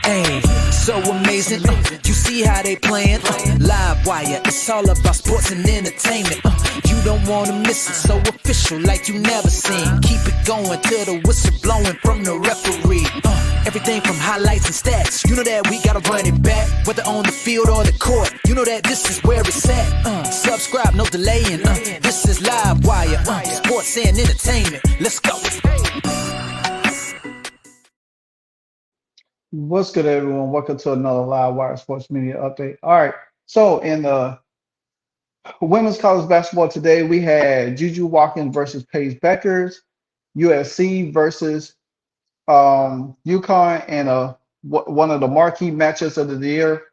Hey, so amazing. You see how they playing? Live wire, it's all about sports and entertainment. You don't wanna miss it, so official like you never seen. Keep it going till the whistle blowing from the referee. Everything from highlights and stats. You know that we gotta run it back, whether on the field or the court. You know that this is where it's at. Subscribe, no delaying. This is Live Wire, sports and entertainment. Let's go. What's good, everyone? Welcome to another Live Wire Sports Media Update. All right, so in the women's college basketball today, we had Juju Watkins versus Paige Bueckers, USC versus UConn, and one of the marquee matchups of the year.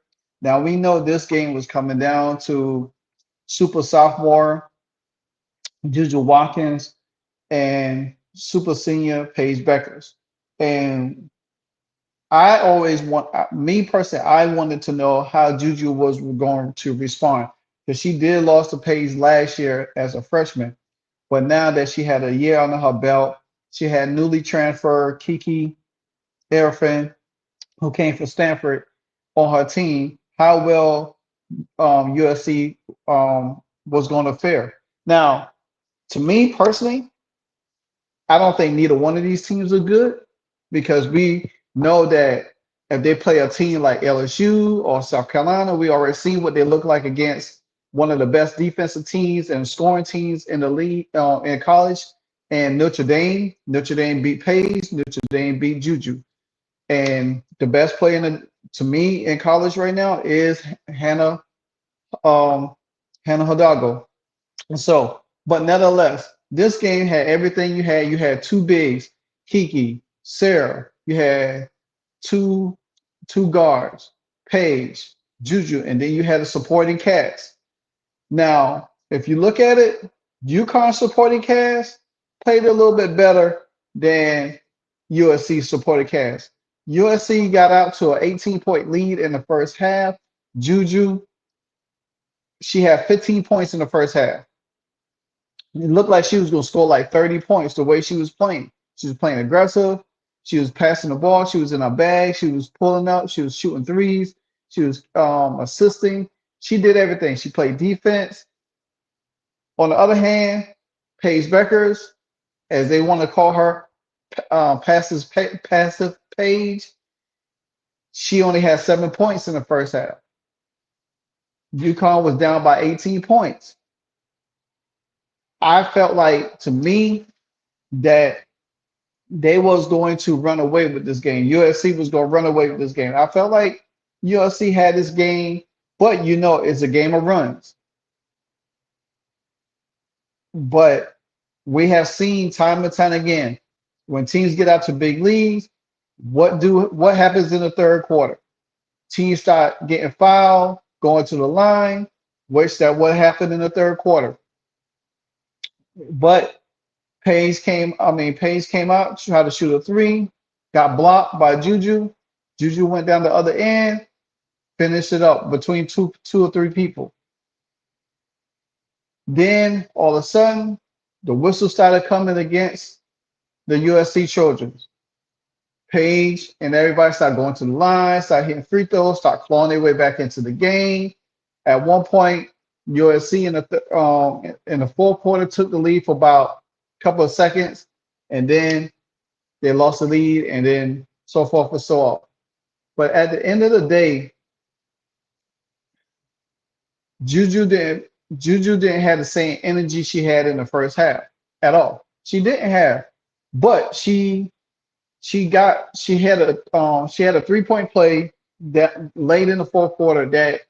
Now, we know this game was coming down to super sophomore Juju Watkins and super senior Paige Bueckers. And I always me personally, I wanted to know how Juju was going to respond, because she did lose to Paige last year as a freshman. But now that she had a year under her belt, she had newly transferred Kiki Erfin, who came from Stanford, on her team. How well USC was going to fare. Now, to me personally, I don't think neither one of these teams are good, because we know that if they play a team like LSU or South Carolina, we already see what they look like against one of the best defensive teams and scoring teams in the league in college. And Notre Dame beat Paige, Notre Dame beat Juju. And the best player to me in college right now is Hannah Hidalgo. And so, but nevertheless, this game had everything you had. You had two bigs, Kiki, Sarah. You had two guards, Paige, Juju, and then you had a supporting cast. Now, if you look at it, UConn supporting cast played a little bit better than USC supporting cast. USC got out to an 18-point lead in the first half. Juju, she had 15 points in the first half. It looked like she was going to score like 30 points the way she was playing. She was playing aggressive. She was passing the ball. She was in her bag. She was pulling up. She was shooting threes. She was assisting. She did everything. She played defense. On the other hand, Paige Bueckers, as they want to call her, passive Paige, she only had 7 points in the first half. UConn was down by 18 points. I felt like, to me, that they was going to run away with this game. USC was going to run away with this game. I felt like USC had this game, but it's a game of runs. But we have seen time and time again, when teams get out to big leagues, what happens in the third quarter? Teams start getting fouled, going to the line, what happened in the third quarter. But Paige came out, tried to shoot a three, got blocked by Juju. Juju went down the other end, finished it up between two or three people. Then all of a sudden, the whistle started coming against the USC Trojans. Paige and everybody started going to the line, started hitting free throws, start clawing their way back into the game. At one point, USC in the fourth quarter took the lead for about couple of seconds, and then they lost the lead, and then so forth and so on. But at the end of the day, Juju didn't have the same energy she had in the first half at all. She didn't have, but she had a 3-point play that late in the fourth quarter that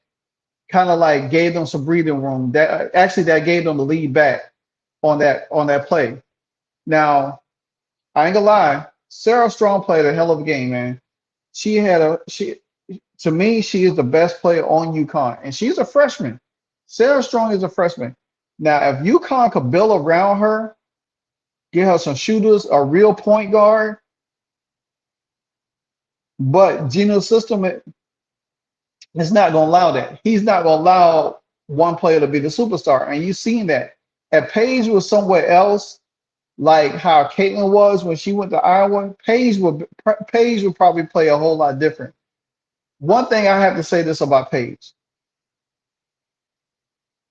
kind of like gave them some breathing room. That gave them the lead back on that play. Now, I ain't gonna lie, Sarah Strong played a hell of a game, man. To me, she is the best player on UConn, and she's a freshman. Sarah Strong is a freshman. Now, if UConn could build around her, get her some shooters, a real point guard, but Gino's system is not gonna allow that. He's not gonna allow one player to be the superstar, and you've seen that. If Paige was somewhere else, like how Caitlin was when she went to Iowa, Paige would probably play a whole lot different. One thing I have to say this about Paige.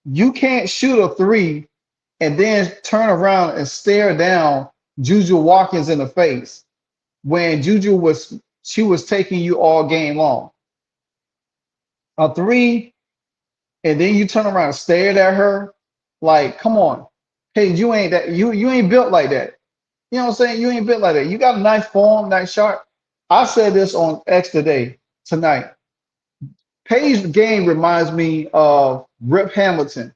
You can't shoot a three and then turn around and stare down Juju Watkins in the face when she was taking you all game long. A three, and then you turn around and stare at her. Like, come on. Hey, you ain't built like that. You know what I'm saying? You ain't built like that. You got a nice form, nice shot. I said this on X tonight. Paige's game reminds me of Rip Hamilton,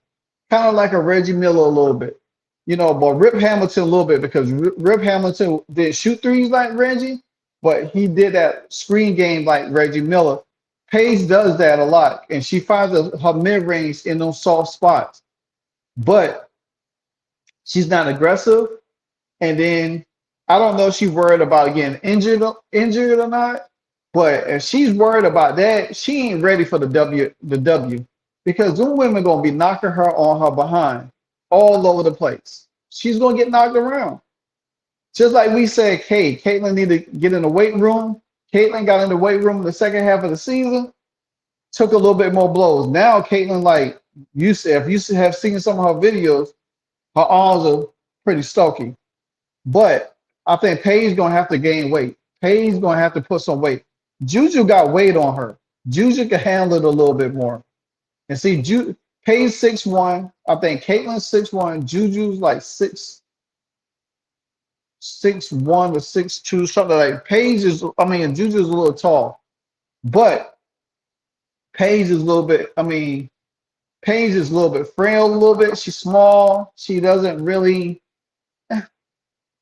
kind of like a Reggie Miller a little bit. But Rip Hamilton a little bit because Rip Hamilton did shoot threes like Reggie, but he did that screen game like Reggie Miller. Paige does that a lot, and she finds her mid-range in those soft spots. But she's not aggressive. And then I don't know if she's worried about getting injured or not. But if she's worried about that, she ain't ready for the W because them women gonna be knocking her on her behind all over the place. She's gonna get knocked around. Just like we said, hey, Caitlin need to get in the weight room. Caitlin got in the weight room in the second half of the season, took a little bit more blows. Now Caitlin, like you said, if you have seen some of her videos, her arms are pretty stocky. But I think Paige gonna have to gain weight. Paige gonna have to put some weight. Juju got weight on her. Juju can handle it a little bit more. And see, Paige 6'1". I think Caitlin's 6'1". Juju's like 6'1" or 6'2", something like. Juju's a little tall, but Paige is a little bit. Paige is a little bit frail, a little bit. She's small. She doesn't really,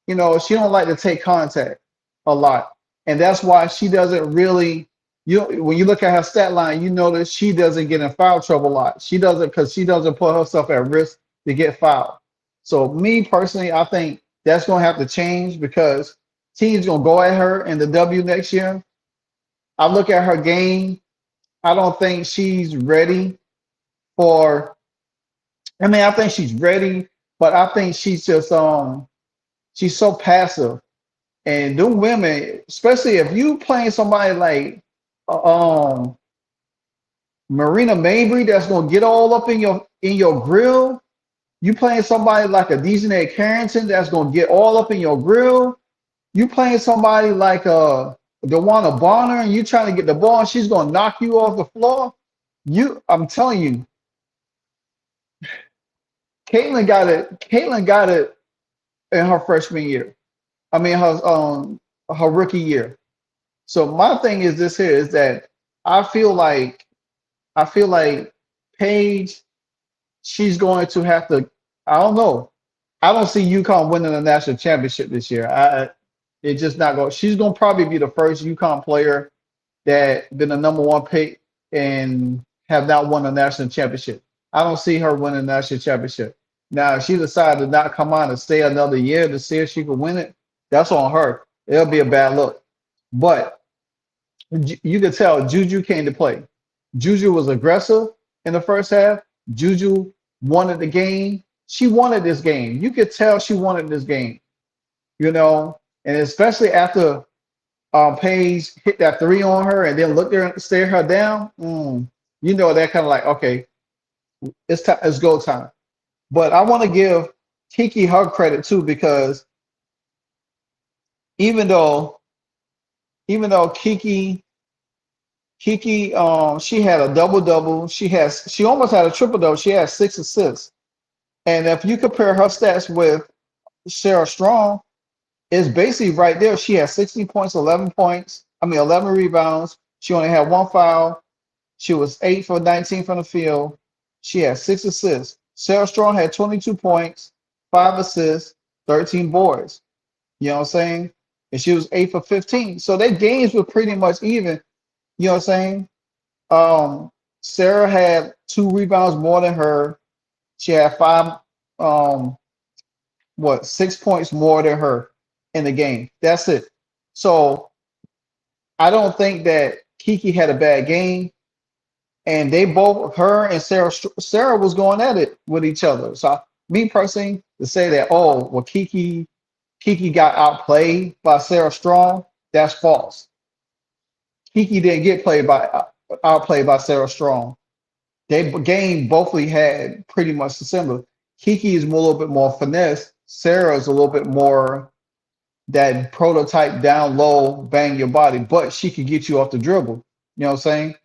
she don't like to take contact a lot. And that's why she doesn't really, when you look at her stat line, you notice she doesn't get in foul trouble a lot. She doesn't because she doesn't put herself at risk to get fouled. So me personally, I think that's going to have to change because teams going to go at her in the W next year. I look at her game. I don't think she's ready I think she's ready, but I think she's just, she's so passive. And them women, especially if you playing somebody like Marina Mabry, that's gonna get all up in your grill. You playing somebody like a Dejanay Carrington, that's gonna get all up in your grill. You playing somebody like DeWanna Bonner, and you trying to get the ball, and she's gonna knock you off the floor. I'm telling you, Caitlin got it in her freshman year. Her rookie year. So my thing is this here is that I feel like Paige, she's going to have to. I don't know. I don't see UConn winning a national championship this year. It's just not going. She's going to probably be the first UConn player that been the number one pick and have not won a national championship. I don't see her winning a national championship. Now, if she decided to not come on and stay another year to see if she could win it, that's on her. It'll be a bad look. But you can tell Juju came to play. Juju was aggressive in the first half. Juju wanted the game. She wanted this game. You could tell she wanted this game. And especially after Paige hit that three on her and then looked there and stare her down, that kind of like, okay, it's go time. But I want to give Kiki her credit too, because even though Kiki, she had a double-double. She almost had a triple-double. She had 6 assists. And if you compare her stats with Sarah Strong, it's basically right there. She had 16 points, 11 rebounds. She only had 1 foul. She was 8 for 19 from the field. She had 6 assists. Sarah Strong had 22 points, 5 assists, 13 boards. You know what I'm saying? And she was 8 for 15. So their games were pretty much even. You know what I'm saying? Sarah had 2 rebounds more than her. She had 6 points more than her in the game. That's it. So I don't think that Kiki had a bad game. And they both, her and Sarah was going at it with each other. So me personally, to say that, Kiki Kiki got outplayed by Sarah Strong. That's false. Kiki didn't get outplayed by Sarah Strong. They game both had pretty much similar. Kiki is a little bit more finesse. Sarah is a little bit more that prototype down low, bang your body, but she could get you off the dribble. You know what I'm saying?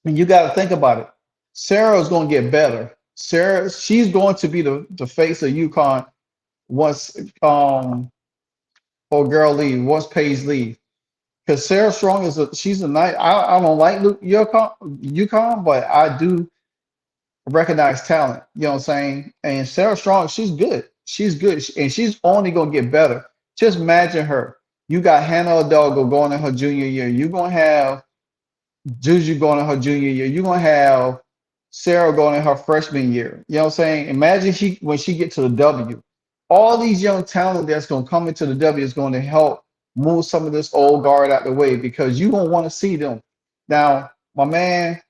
And you got to think about it. Sarah is going to get better. She's going to be the face of UConn once or girl leave, once Paige leave. Because Sarah Strong she's a nice. I don't like UConn, but I do recognize talent. You know what I'm saying? And Sarah Strong, she's good. She's good, and she's only gonna get better. Just imagine her. You got Hannah Hidalgo going in her junior year. You're gonna have Juju going in her junior year. You're gonna have Sarah going in her freshman year. You know what I'm saying? Imagine when she get to the W. All these young talent that's gonna come into the W is going to help move some of this old guard out the way because you don't want to see them. Now, my man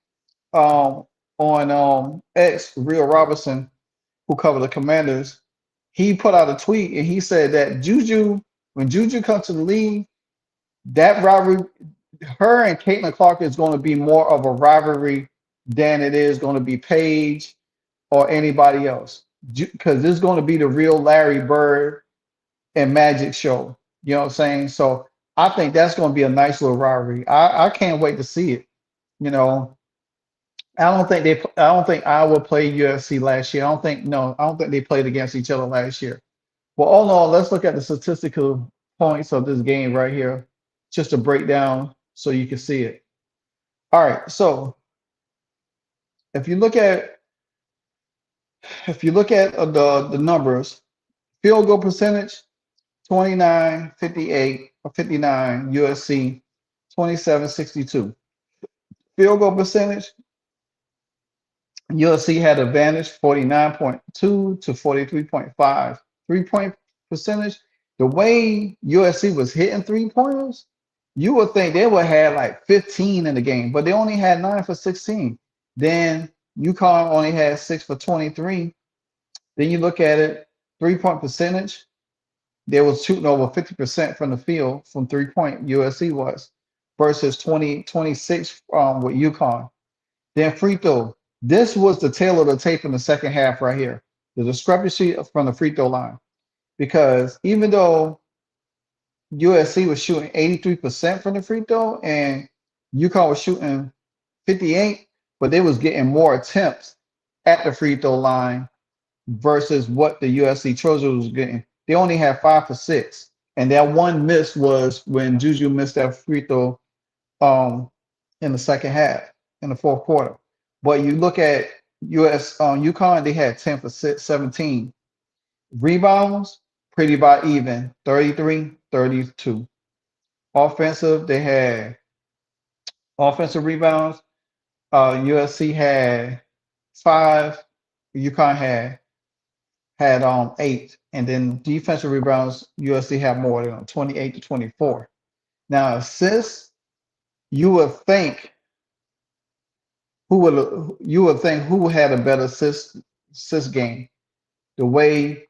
on X, Real Robinson, who covered the Commanders, he put out a tweet and he said that when Juju comes to the league, that rivalry, her and Caitlin Clark is going to be more of a rivalry than it is going to be Paige or anybody else. Because this is going to be the real Larry Bird and Magic show. You know what I'm saying? So I think that's going to be a nice little rivalry. I can't wait to see it. You know, I don't think Iowa played USC last year. I don't think they played against each other last year. Well, all in all, let's look at the statistical points of this game right here, just to break down so you can see it. All right, so if you look at the numbers, field goal percentage, 29, 58, or 59, USC, 27, 62. Field goal percentage, USC had advantage 49.2 to 43.5. 3-point percentage, the way USC was hitting 3-pointers, you would think they would have like 15 in the game, but they only had 9 for 16. Then UConn only had 6 for 23. Then you look at it, 3-point percentage, they was shooting over 50% from the field from 3-point, USC was, versus 26 with UConn. Then free throw. This was the tail of the tape in the second half right here. The discrepancy from the free throw line. Because even though USC was shooting 83% from the free throw and UConn was shooting 58, but they was getting more attempts at the free throw line versus what the USC Trojans was getting. They only had 5 for 6. And that one miss was when Juju missed that free throw in the second half, in the fourth quarter. But you look at UConn, they had 10 for 17. Rebounds, pretty about even, 33, 32. Offensive, they had offensive rebounds. USC had 5. UConn had 8. And then defensive rebounds, USC had more than 28 to 24. Now assists, you would think who had a better assist game? The way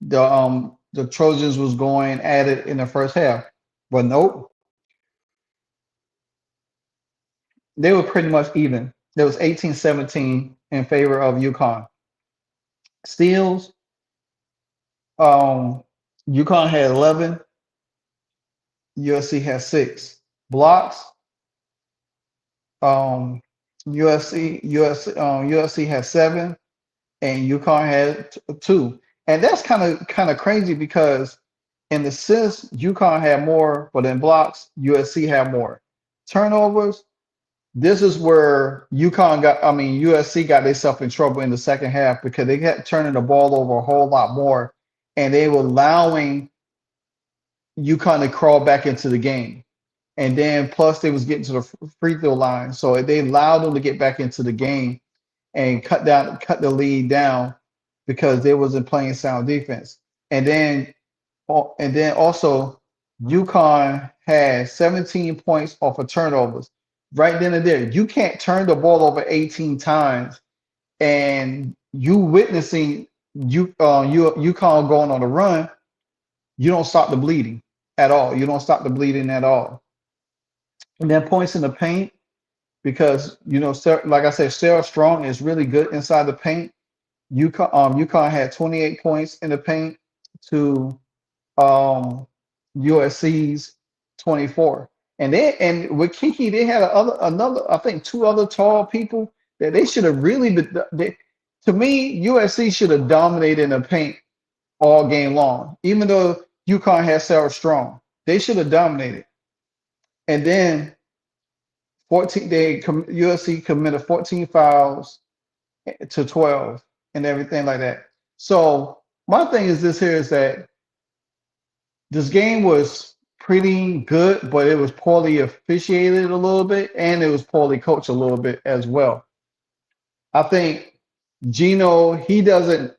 the Trojans was going at it in the first half. But nope. They were pretty much even. There was 18-17 in favor of UConn. Steals, UConn had 11. USC had 6. Blocks, USC had 7, and UConn had 2. And that's kind of crazy because in assists, UConn had more, but in blocks, USC had more. Turnovers, this is where USC got themselves in trouble in the second half because they kept turning the ball over a whole lot more, and they were allowing UConn to crawl back into the game. And then plus they was getting to the free throw line. So they allowed them to get back into the game and cut the lead down because they wasn't playing sound defense. And then also UConn had 17 points off of turnovers. Right then and there. You can't turn the ball over 18 times and you witnessing UConn going on a run. you don't stop the bleeding at all. You don't stop the bleeding at all. And then points in the paint because like I said, Sarah Strong is really good inside the paint. UConn had 28 points in the paint to um, USC's 24. And with Kiki, they had another, I think two other tall people that they should have really been. To me, USC should have dominated in the paint all game long, even though UConn had Sarah Strong. They should have dominated. And then USC committed 14 fouls to 12 and everything like that. So my thing is this here is that this game was pretty good, but it was poorly officiated a little bit, and it was poorly coached a little bit as well. I think Gino, he don't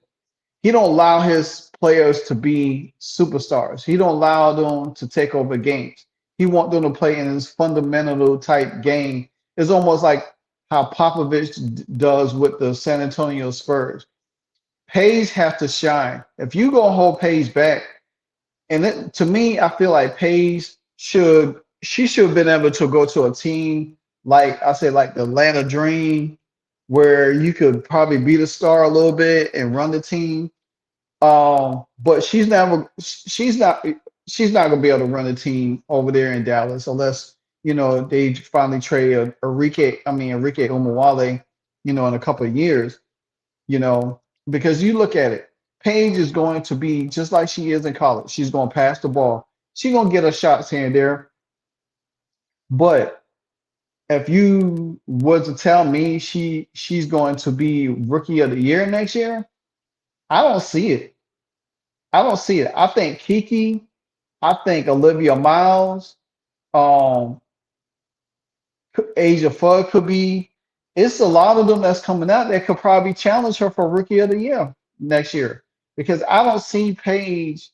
allow his players to be superstars. He don't allow them to take over games. He wants them to play in this fundamental type game. It's almost like how Popovich does with the San Antonio Spurs. Paige have to shine. If you go hold Paige back, and to me, I feel like Paige should have been able to go to a team like I said, like the Atlanta Dream, where you could probably be the star a little bit and run the team. But she's not gonna be able to run the team over there in Dallas unless they finally trade Enrique Umuwale, in a couple of years, because you look at it. Paige is going to be just like she is in college. She's going to pass the ball. She's going to get her shots here and there. But if you were to tell me she's going to be rookie of the year next year, I don't see it. I think Kiki, I think Olivia Miles, Asia Fudd could be. It's a lot of them that's coming out that could probably challenge her for rookie of the year next year. Because I don't see Paige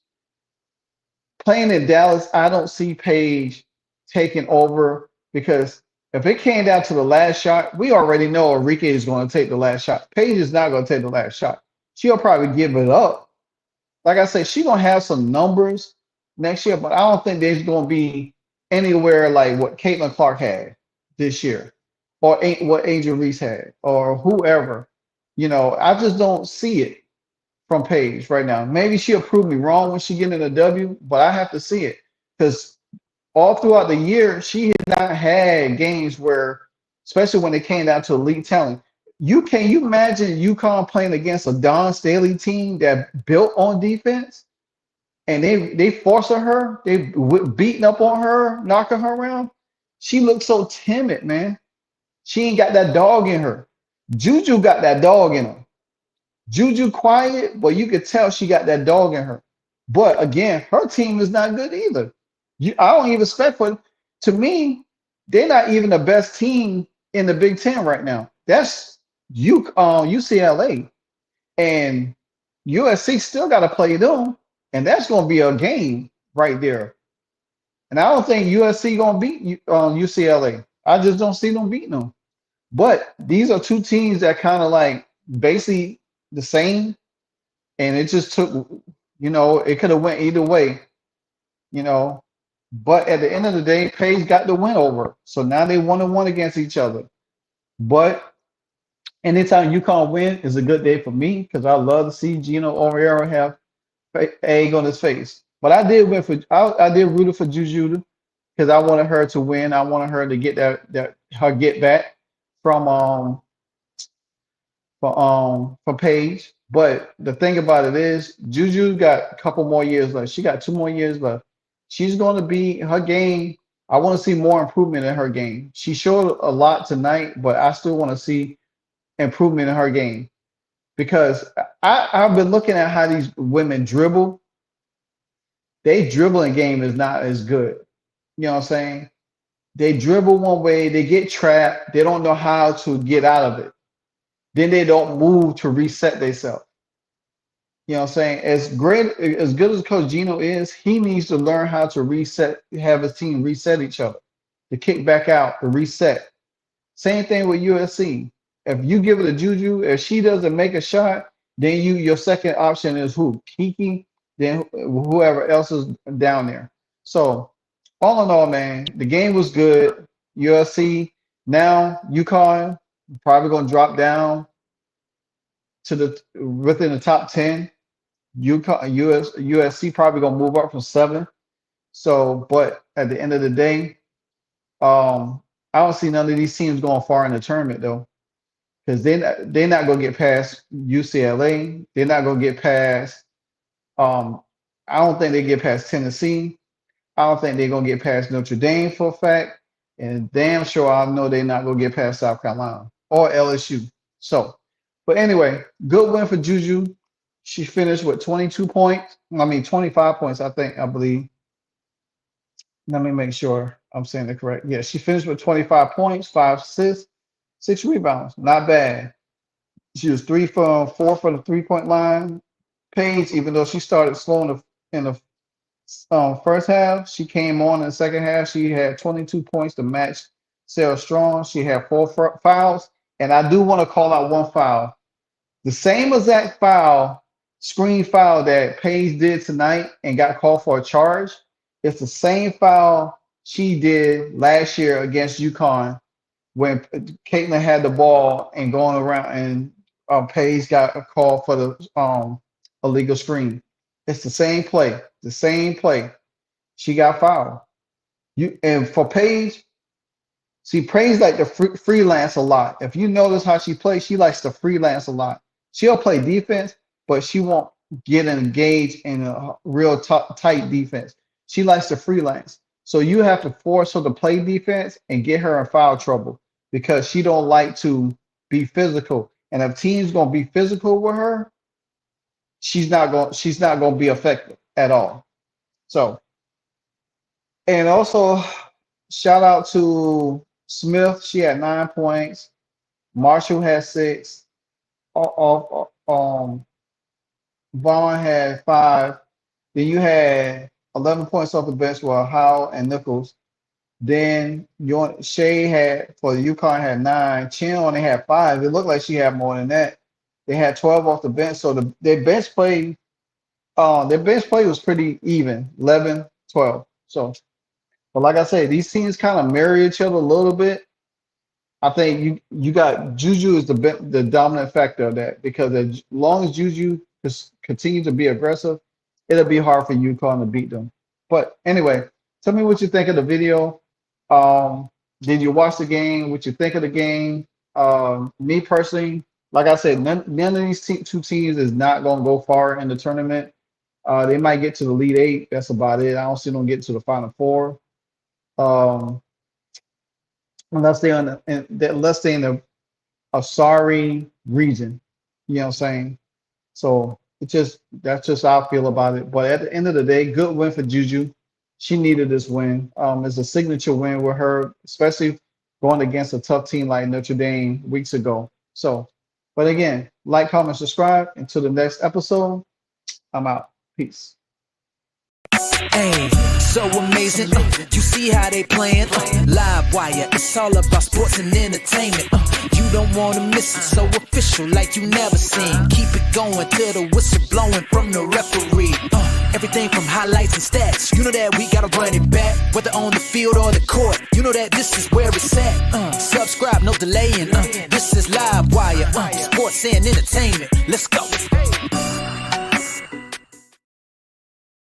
playing in Dallas. I don't see Paige taking over because if it came down to the last shot, we already know Enrique is going to take the last shot. Paige is not going to take the last shot. She'll probably give it up. Like I said, she's going to have some numbers next year, but I don't think there's going to be anywhere like what Caitlin Clark had this year or what Angel Reese had or whoever. I just don't see it from Paige right now. Maybe she'll prove me wrong when she get in a W, but I have to see it because all throughout the year she has not had games where, especially when it came down to elite talent. Can you imagine UConn playing against a Don Staley team that built on defense, and they forcing her, they beating up on her, knocking her around? She looks so timid, man. She ain't got that dog in her. Juju got that dog in her. Juju quiet, but you could tell she got that dog in her. But again, her team is not good either. I don't even expect to me, they're not even the best team in the Big Ten right now. That's UCLA. And USC still got to play them. And that's going to be a game right there. And I don't think USC going to beat UCLA. I just don't see them beating them. But these are two teams that kind of like basically the same, and it just took, it could have went either way, but at the end of the day, Paige got the win over. So now they 1-1 against each other. But anytime UConn win is a good day for me because I love to see Gino Oriero have egg on his face. But I did root for Juju because I wanted her to win. I wanted her to get her get back from Paige. But the thing about it is Juju got a couple more years left. She got 2 more years left. She's going to be her game. I want to see more improvement in her game. She showed a lot tonight, but I still want to see improvement in her game because I've been looking at how these women dribble. Their dribbling game is not as good. You know what I'm saying? They dribble one way, they get trapped, they don't know how to get out of it. Then they don't move to reset themselves. You know what I'm saying? As good as Coach Gino is, he needs to learn how to reset, have his team reset each other, to kick back out, to reset. Same thing with USC. If you give it to Juju, if she doesn't make a shot, then your second option is who? Kiki. than whoever else is down there. So all in all, man, the game was good. USC now UConn probably gonna drop down to the within the top 10. USC probably gonna move up from 7. So, but at the end of the day, I don't see none of these teams going far in the tournament though, because they're not gonna get past UCLA. They're not gonna get past. I don't think they get past Tennessee. I don't think they're gonna get past Notre Dame for a fact, and damn sure I know they're not gonna get past South Carolina or LSU. So, but anyway, good win for Juju. She finished with 22 points. I mean 25 points, I believe. Let me make sure I'm saying it correct. Yeah, she finished with 25 points, 5 assists, 6 rebounds. Not bad. She was 3 for 4 for the 3-point line. Paige, even though she started slow in the first half, she came on in the second half. She had 22 points to match Sarah Strong. She had 4 fouls. And I do want to call out one foul. The same exact foul, screen foul that Paige did tonight and got called for a charge. It's the same foul she did last year against UConn when Caitlin had the ball and going around, and Paige got a call for the illegal screen. It's the same play. The same play. She got fouled. And for Paige, see, Paige like to freelance a lot. If you notice how she plays, she likes to freelance a lot. She'll play defense, but she won't get engaged in a real tight defense. She likes to freelance. So you have to force her to play defense and get her in foul trouble because she don't like to be physical. And if teams gonna be physical with her, she's not gonna be effective at all. So, and also shout out to Smith. She had 9 points. Marshall had 6. Vaughn had 5. Then you had 11 points off the bench with Howell and Nichols. Then Shea had for the UConn had 9. Chin only had 5. It looked like she had more than that. They had 12 off the bench. So their bench play was pretty even, 11, 12. So, but like I said, these teams kind of marry each other a little bit. I think you got Juju is the dominant factor of that, because as long as Juju continues to be aggressive, it'll be hard for UConn to beat them. But anyway, tell me what you think of the video. Did you watch the game? What you think of the game? Me personally, like I said, none of these two teams is not going to go far in the tournament. They might get to the Elite 8. That's about it. I don't see them getting to the Final 4. Unless they're in a sorry region. You know what I'm saying? So that's just how I feel about it. But at the end of the day, good win for Juju. She needed this win. It's a signature win with her, especially going against a tough team like Notre Dame weeks ago. So, but again, like, comment, subscribe. Until the next episode, I'm out. Peace. Hey, so amazing. You see how they playing? Live wire, it's all about sports and entertainment. You don't want to miss it, so official like you never seen. Keep it going till the whistle blowing from the referee. Everything from highlights and stats. You know that we gotta run it back, whether on the field or the court. You know that this is where it's at. Subscribe, no delaying. This is Live Wire, sports and entertainment. Let's go.